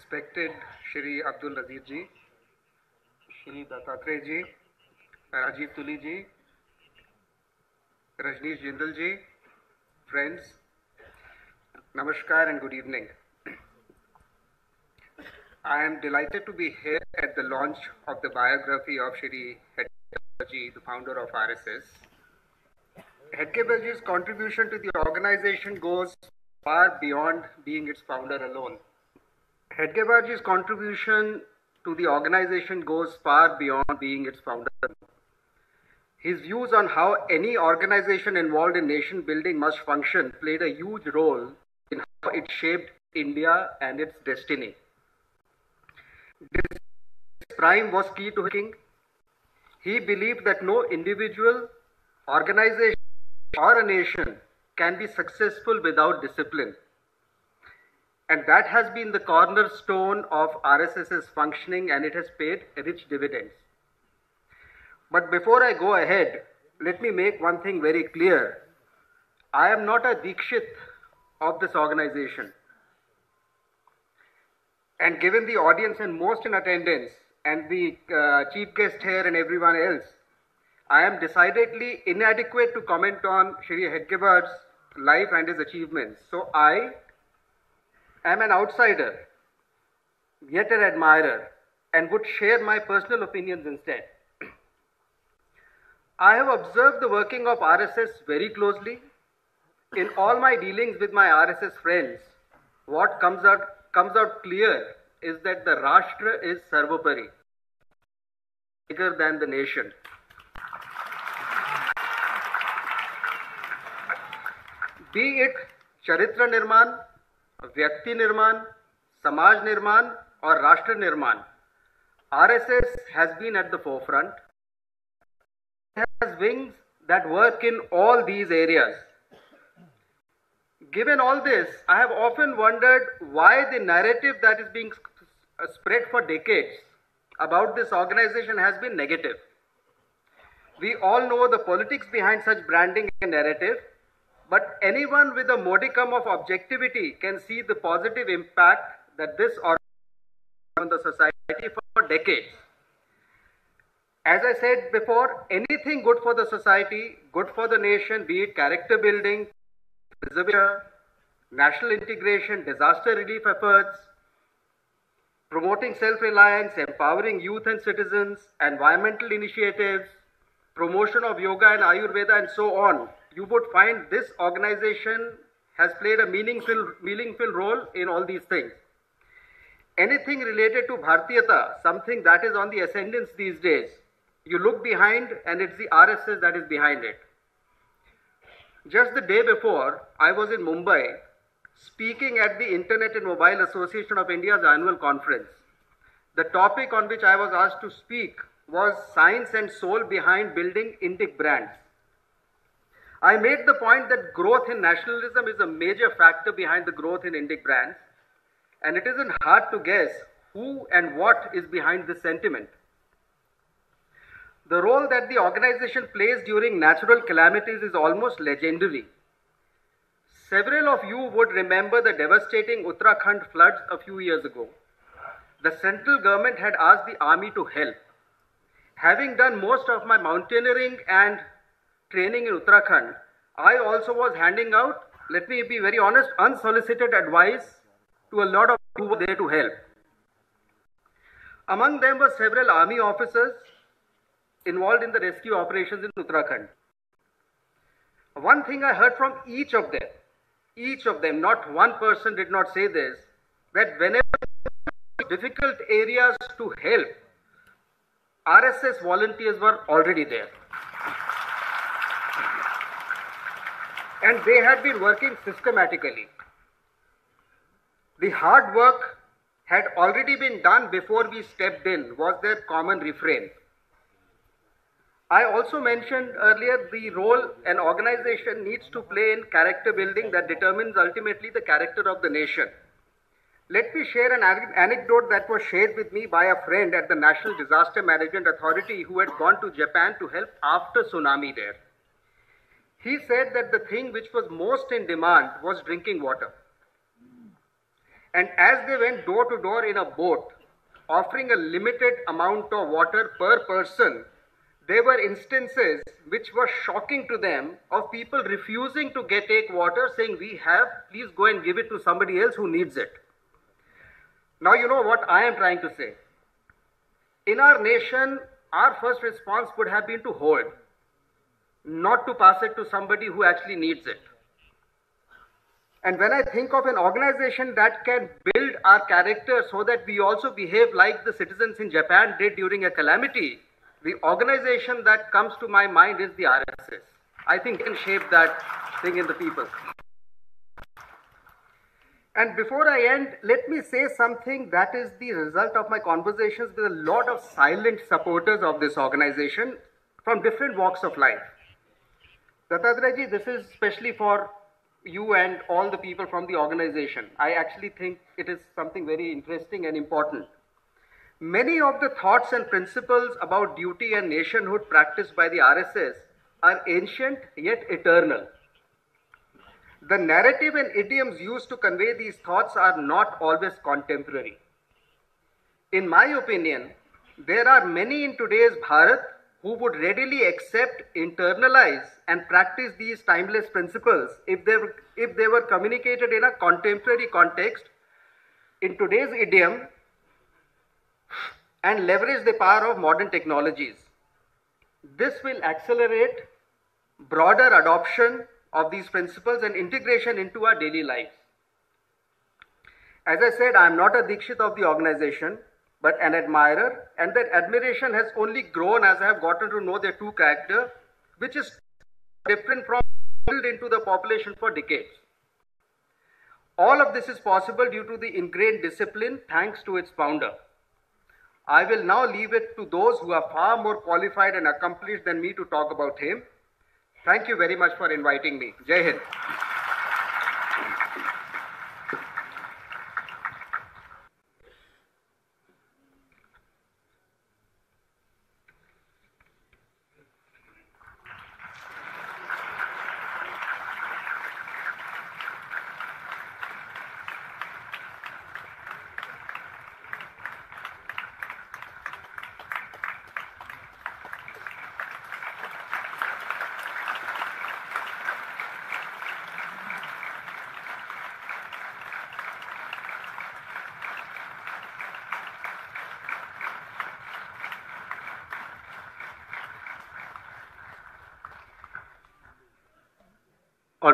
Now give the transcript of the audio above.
Respected Shri Abdul Razif ji, Shri Dattatreya ji, Rajiv Tuli ji, Rajneesh Jindal ji, friends, Namaskar and good evening. I am delighted to be here at the launch of the biography of Shri Hedgewar'p ji, the founder of RSS. Hedgewar'p ji's contribution to the organization goes far beyond being its founder alone. Hedgewar'p ji's contribution to the organization goes far beyond being its founder alone. His views on how any organization involved in nation building must function played a huge role in how it shaped India and its destiny. This prime was key to his thinking. He believed that no individual, organization, or a nation can be successful without discipline. And that has been the cornerstone of RSS's functioning, and it has paid rich dividends. But before I go ahead, let me make one thing very clear. I am not a Dikshit of this organization. And given the audience and most in attendance, and the chief guest here and everyone else, I am decidedly inadequate to comment on Shri Hedgewar'p's life and his achievements. So I am an outsider, yet an admirer, and would share my personal opinions instead. I have observed the working of RSS very closely. In all my dealings with my RSS friends, what comes out clear is that the Rashtra is Sarvopari, bigger than the nation. Be it Charitra Nirman, Vyakti Nirman, Samaj Nirman, or Rashtra Nirman, RSS has been at the forefront. It has wings that work in all these areas. Given all this, I have often wondered why the narrative that is being spread for decades about this organization has been negative. We all know the politics behind such branding and narrative, but anyone with a modicum of objectivity can see the positive impact that this organization has on the society for decades. As I said before, anything good for the society, good for the nation, be it character building, preservation, national integration, disaster relief efforts, promoting self-reliance, empowering youth and citizens, environmental initiatives, promotion of yoga and Ayurveda, and so on, you would find this organization has played a meaningful role in all these things. Anything related to Bhartiyata, something that is on the ascendance these days, you look behind and it's the RSS that is behind it. Just the day before, I was in Mumbai speaking at the Internet and Mobile Association of India's annual conference. The topic on which I was asked to speak was science and soul behind building Indic brands. I made the point that growth in nationalism is a major factor behind the growth in Indic brands, and it isn't hard to guess who and what is behind this sentiment. The role that the organization plays during natural calamities is almost legendary. Several of you would remember the devastating Uttarakhand floods a few years ago. The central government had asked the army to help. Having done most of my mountaineering and training in Uttarakhand, I also was handing out, let me be very honest, unsolicited advice to a lot of people who were there to help. Among them were several army officers involved in the rescue operations in Uttarakhand. One thing I heard from each of them, not one person did not say this, that whenever difficult areas to help, RSS volunteers were already there. And they had been working systematically. The hard work had already been done before we stepped in, was their common refrain. I also mentioned earlier the role an organization needs to play in character building that determines ultimately the character of the nation. Let me share an anecdote that was shared with me by a friend at the National Disaster Management Authority who had gone to Japan to help after tsunami there. He said that the thing which was most in demand was drinking water. And as they went door to door in a boat, offering a limited amount of water per person, there were instances which were shocking to them of people refusing to take water, saying, "We have, please go and give it to somebody else who needs it." Now you know what I am trying to say. In our nation, our first response would have been to hold, not to pass it to somebody who actually needs it. And when I think of an organization that can build our character so that we also behave like the citizens in Japan did during a calamity, the organization that comes to my mind is the RSS. I think it can shape that thing in the people. And before I end, let me say something that is the result of my conversations with a lot of silent supporters of this organization from different walks of life. Dattatraji, this is especially for you and all the people from the organization. I actually think it is something very interesting and important. Many of the thoughts and principles about duty and nationhood practiced by the RSS are ancient yet eternal. The narrative and idioms used to convey these thoughts are not always contemporary. In my opinion, there are many in today's Bharat who would readily accept, internalize, and practice these timeless principles if they were communicated in a contemporary context, in today's idiom, and leverage the power of modern technologies. This will accelerate broader adoption of these principles and integration into our daily lives. As I said, I am not a Dikshit of the organization, but an admirer, and that admiration has only grown as I have gotten to know their true character, which is different from built into the population for decades. All of this is possible due to the ingrained discipline thanks to its founder. I will now leave it to those who are far more qualified and accomplished than me to talk about him. Thank you very much for inviting me. Jai Hind. और